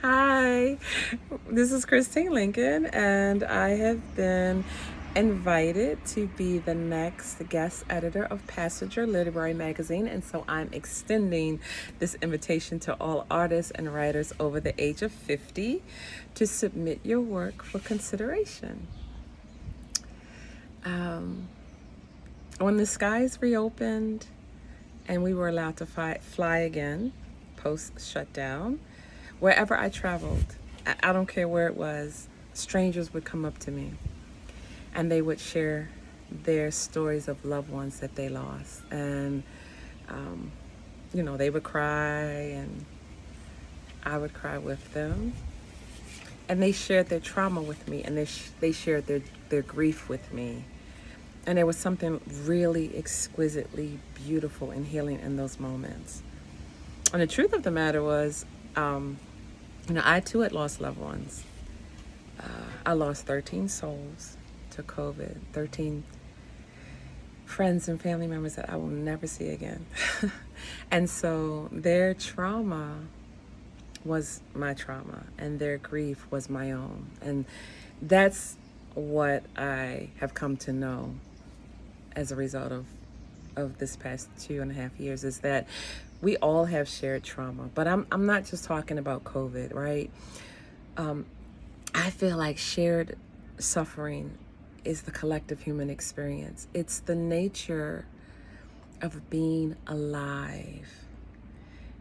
Hi, this is Christine Lincoln, and I have been invited to be the next guest editor of Passenger Literary Magazine, and so I'm extending this invitation to all artists and writers over the age of 50 to submit your work for consideration. When the skies reopened and we were allowed to fly again post shutdown, wherever I traveled, I don't care where it was, strangers would come up to me and they would share their stories of loved ones that they lost. And, they would cry and I would cry with them. And they shared their trauma with me, and they shared their grief with me. And there was something really exquisitely beautiful and healing in those moments. And the truth of the matter was, I too had lost loved ones. I lost 13 souls to COVID, 13 friends and family members that I will never see again. And so their trauma was my trauma, and their grief was my own. And that's what I have come to know as a result of this past 2.5 years, is that we all have shared trauma. But I'm not just talking about COVID, right? I feel like shared suffering is the collective human experience. It's the nature of being alive,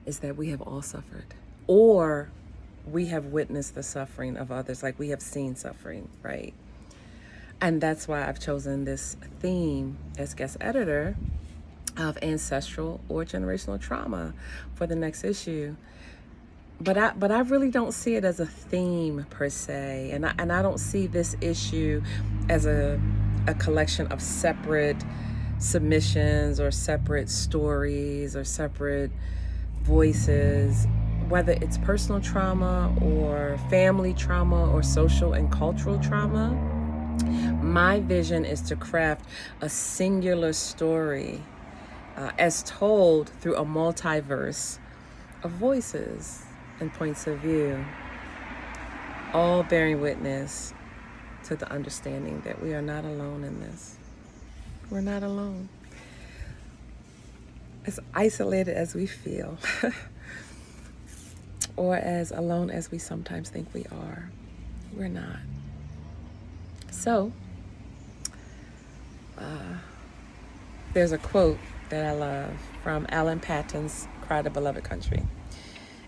is that we have all suffered, or we have witnessed the suffering of others, like we have seen suffering, right? And that's why I've chosen this theme as guest editor of ancestral or generational trauma for the next issue. But I really don't see it as a theme per se, and I don't see this issue as a collection of separate submissions or separate stories or separate voices, whether it's personal trauma or family trauma or social and cultural trauma. My vision is to craft a singular story as told through a multiverse of voices and points of view, all bearing witness to the understanding that we are not alone in this. We're not alone. As isolated as we feel, or as alone as we sometimes think we are, we're not. So, there's a quote that I love from Alan Patton's Cry the Beloved Country.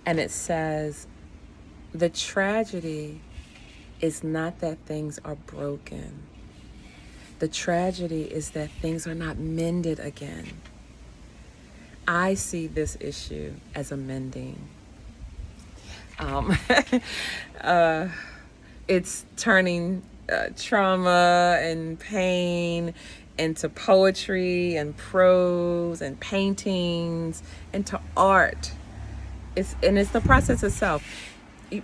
And it says, "The tragedy is not that things are broken. The tragedy is that things are not mended again." I see this issue as a mending. It's turning trauma and pain into poetry and prose and paintings, into art. It's the process itself.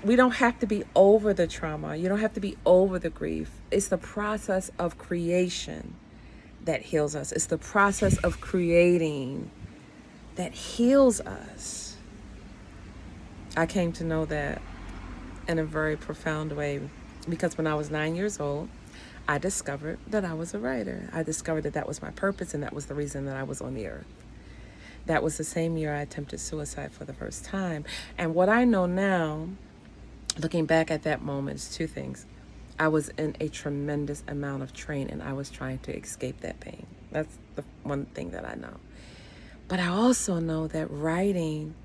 We don't have to be over the trauma. You don't have to be over the grief. It's the process of creation that heals us. It's the process of creating that heals us. I came to know that in a very profound way because when I was 9 years old, I discovered that I was a writer. I discovered that was my purpose, and that was the reason that I was on the earth. That was the same year I attempted suicide for the first time. And what I know now, looking back at that moment, is two things. I was in a tremendous amount of pain, and I was trying to escape that pain. That's the one thing that I know. But I also know that writing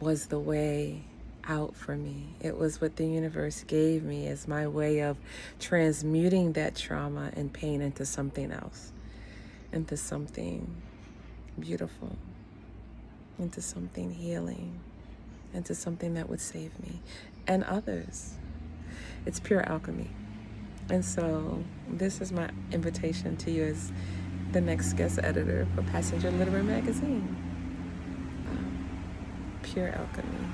was the way out for me. It was what the universe gave me as my way of transmuting that trauma and pain into something else, into something beautiful, into something healing, into something that would save me and others. It's pure alchemy. And so this is my invitation to you as the next guest editor for Passenger Literary Magazine. Pure alchemy.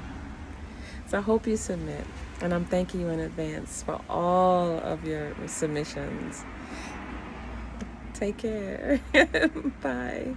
So I hope you submit, and I'm thanking you in advance for all of your submissions. Take care. Bye.